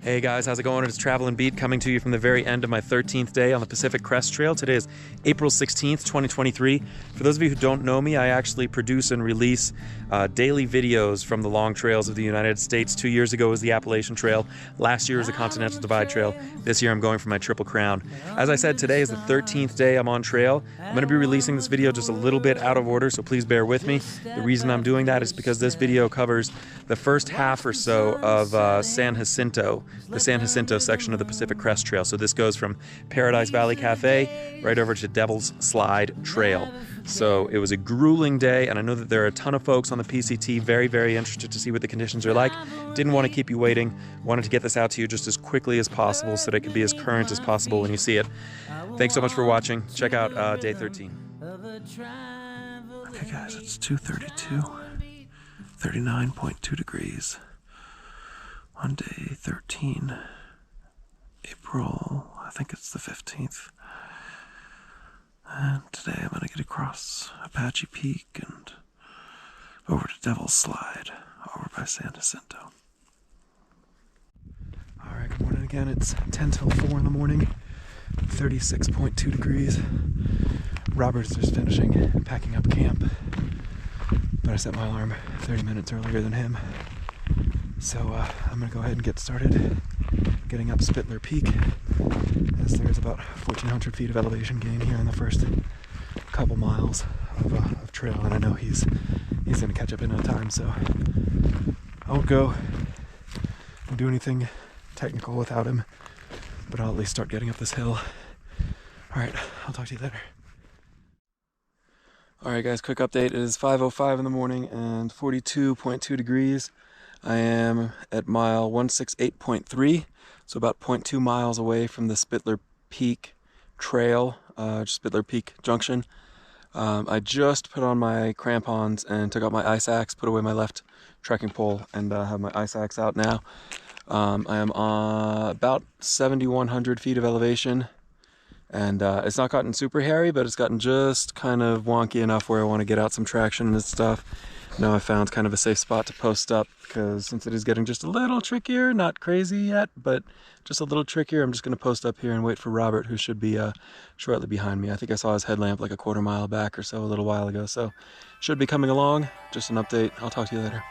Hey guys, how's it going? It's Travel and Beat coming to you from the very end of my 13th day on the Pacific Crest Trail. Today is April 16th, 2023. For those of you who don't know me, I actually produce and release daily videos from the long trails of the United States. 2 years ago was the Appalachian Trail. Last year was the Continental Divide Trail. This year I'm going for my Triple Crown. As I said, today is the 13th day I'm on trail. I'm going to be releasing this video just a little bit out of order, so please bear with me. The reason I'm doing that is because this video covers the first half or so of San Jacinto, the San Jacinto section of the Pacific Crest Trail. So this goes from Paradise Valley Cafe right over to Devil's Slide Trail. So it was a grueling day, and I know that there are a ton of folks on the PCT very, very interested to see what the conditions are like. Didn't want to keep you waiting. Wanted to get this out to you just as quickly as possible so that it can be as current as possible when you see it. Thanks so much for watching. Check out day 13. Okay guys, it's 2:32, 39.2 degrees. On day 13, April, I think it's the 15th. And today I'm going to get across Apache Peak and over to Devil's Slide, over by San Jacinto. Alright, good morning again. It's 10 till 4 in the morning, 36.2 degrees. Robert's just finishing packing up camp, but I set my alarm 30 minutes earlier than him. So I'm going to go ahead and get started getting up Spittler Peak, as there's about 1,400 feet of elevation gain here in the first couple miles of trail, and I know he's going to catch up in no time, so I won't go and do anything technical without him, but I'll at least start getting up this hill. Alright, I'll talk to you later. Alright guys, quick update. It is 5:05 in the morning and 42.2 degrees. I am at mile 168.3, so about 0.2 miles away from the Spittler Peak Trail, Spittler Peak Junction. I just put on my crampons and took out my ice axe, put away my left trekking pole, and have my ice axe out now. I am on about 7,100 feet of elevation, and it's not gotten super hairy, but it's gotten just kind of wonky enough where I want to get out some traction and stuff. Now I found kind of a safe spot to post up, because since it is getting just a little trickier, not crazy yet, but just a little trickier, I'm just going to post up here and wait for Robert, who should be shortly behind me. I think I saw his headlamp like a quarter mile back or so a little while ago, so should be coming along. Just an update. I'll talk to you later.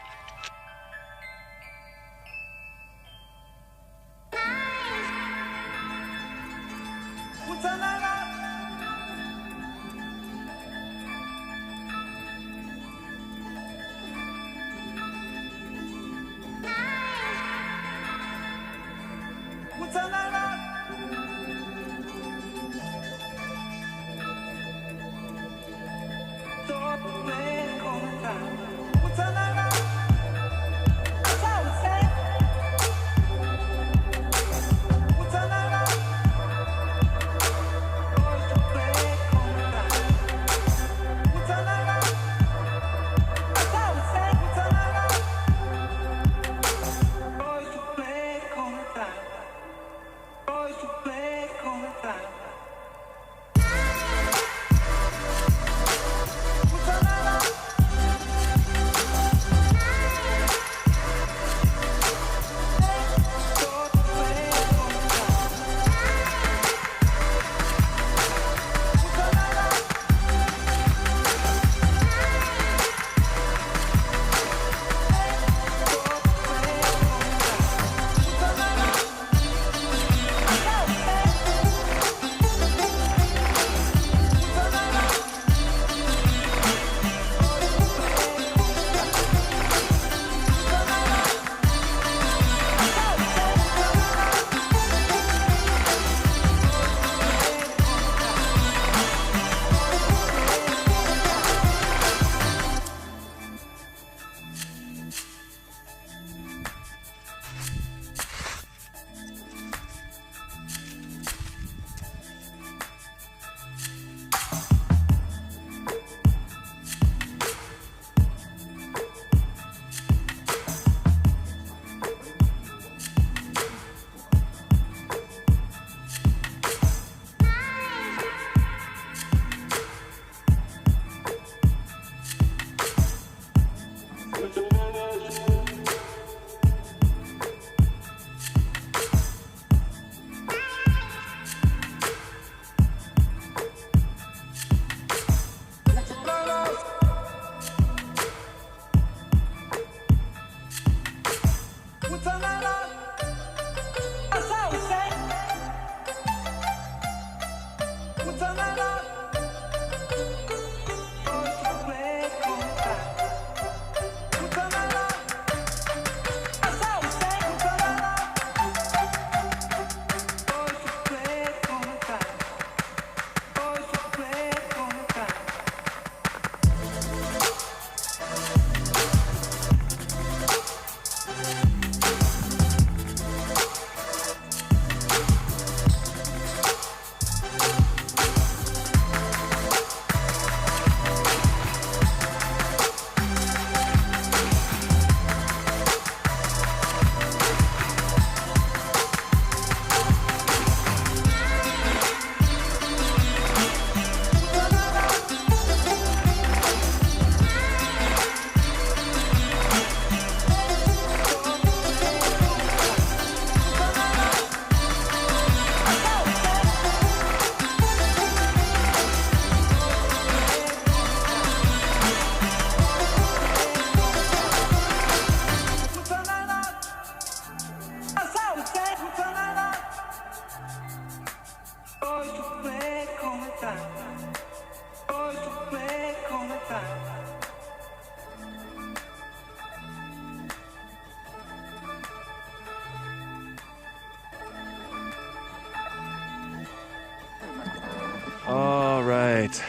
right.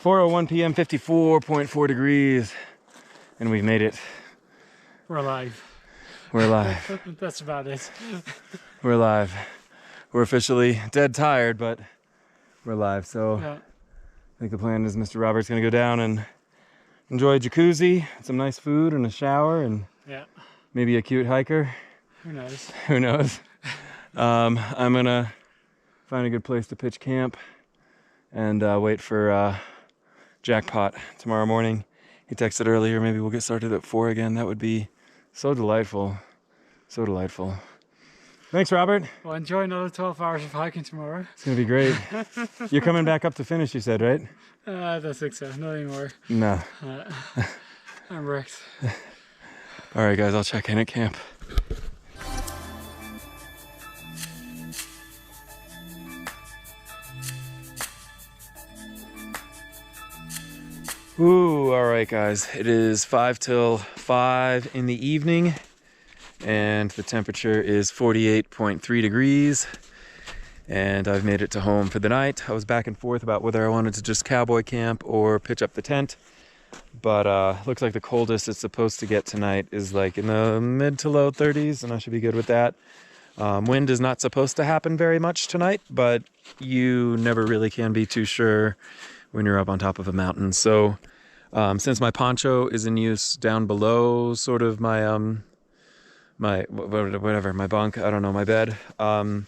4:01 p.m., 54.4 degrees, and we've made it. We're alive. We're alive. That's about it. We're alive. We're officially dead tired, but we're alive. So Yeah. I think the plan is Mr. Robert's gonna go down and enjoy a jacuzzi, some nice food, and a shower, and maybe a cute hiker. Who knows? Who knows? I'm gonna find a good place to pitch camp and wait for Jackpot tomorrow morning. He texted earlier, maybe we'll get started at 4 again. That would be so delightful. So delightful. Thanks, Robert. Well, enjoy another 12 hours of hiking tomorrow. It's gonna be great. You're coming back up to finish, you said, right? I don't think so. Not anymore. No. I'm wrecked. All right, guys, I'll check in at camp. Ooh, all right, guys. It is 5 till 5 in the evening, and the temperature is 48.3 degrees, and I've made it to home for the night. I was back and forth about whether I wanted to just cowboy camp or pitch up the tent, but looks like the coldest it's supposed to get tonight is like in the mid to low 30s, and I should be good with that. Wind is not supposed to happen very much tonight, but you never really can be too sure when you're up on top of a mountain. So since my poncho is in use down below sort of my my bunk, I don't know, my bed, I'm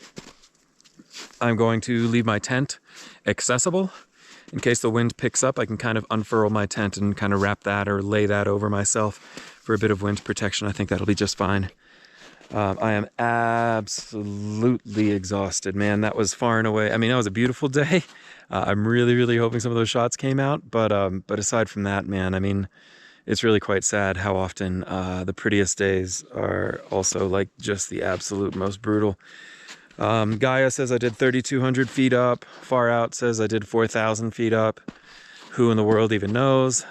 going to leave my tent accessible in case the wind picks up. I can kind of unfurl my tent and kind of wrap that or lay that over myself for a bit of wind protection. I think that'll be just fine. I am absolutely exhausted, man. That was far and away, I mean, that was a beautiful day. I'm really, really hoping some of those shots came out, but aside from that, man, I mean, it's really quite sad how often the prettiest days are also like just the absolute most brutal. Gaia says I did 3,200 feet up. Far Out says I did 4,000 feet up. Who in the world even knows?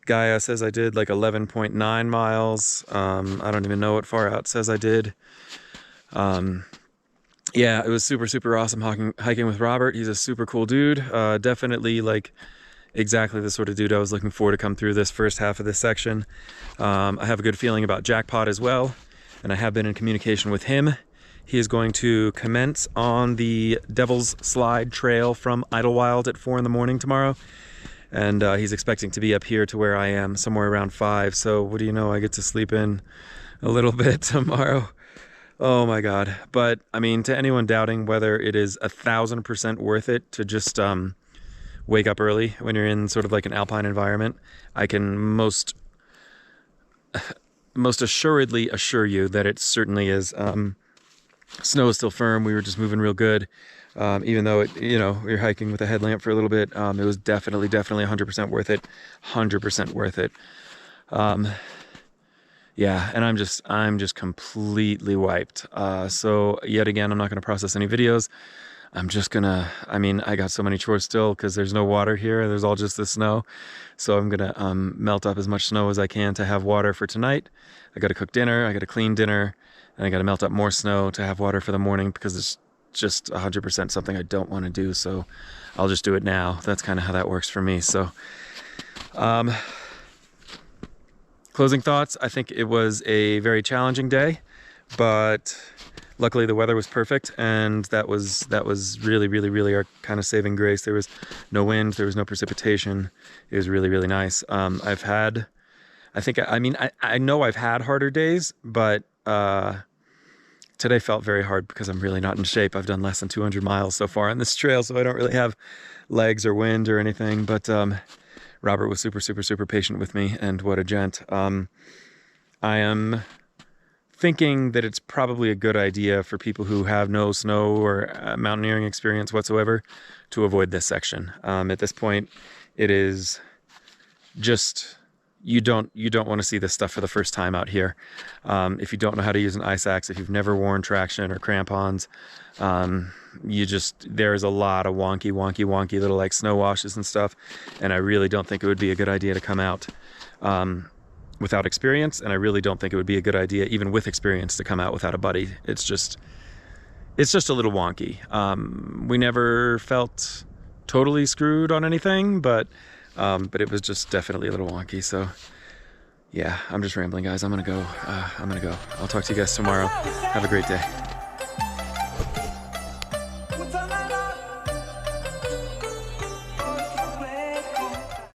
Gaia says I did like 11.9 miles. I don't even know what Far Out says I did. Yeah, it was super, super awesome hiking with Robert. He's a super cool dude. Definitely like exactly the sort of dude I was looking for to come through this first half of this section. I have a good feeling about Jackpot as well, and I have been in communication with him. He is going to commence on the Devil's Slide Trail from Idyllwild at 4 in the morning tomorrow. And he's expecting to be up here to where I am somewhere around 5. So what do you know? I get to sleep in a little bit tomorrow. Oh my God. But I mean, to anyone doubting whether it is 1,000% worth it to just wake up early when you're in sort of like an alpine environment, I can most assuredly assure you that it certainly is. Snow is still firm. We were just moving real good. Even though we were hiking with a headlamp for a little bit, it was definitely 100% worth it. 100% worth it. Yeah, and I'm just completely wiped. So yet again, I'm not going to process any videos. I'm just gonna, I got so many chores still because there's no water here. There's all just the snow. So I'm gonna melt up as much snow as I can to have water for tonight. I got to cook dinner. I got to clean dinner, and I got to melt up more snow to have water for the morning because it's just 100% something I don't want to do. So I'll just do it now. That's kind of how that works for me. So, closing thoughts. I think it was a very challenging day, but luckily the weather was perfect, and that was really, really, really our kind of saving grace. There was no wind, there was no precipitation. It was really, really nice. I know I've had harder days, but today felt very hard because I'm really not in shape. I've done less than 200 miles so far on this trail, so I don't really have legs or wind or anything, but Robert was super, super, super patient with me, and what a gent. I am thinking that it's probably a good idea for people who have no snow or mountaineering experience whatsoever to avoid this section. At this point, it is just, you don't want to see this stuff for the first time out here. If you don't know how to use an ice axe, if you've never worn traction or crampons, there's a lot of wonky little like snow washes and stuff, and I really don't think it would be a good idea to come out without experience, and I really don't think it would be a good idea even with experience to come out without a buddy. It's it's just a little wonky. We never felt totally screwed on anything, but it was just definitely a little wonky. So yeah, I'm just rambling, guys. I'm gonna go. I'll talk to you guys tomorrow. Have a great day.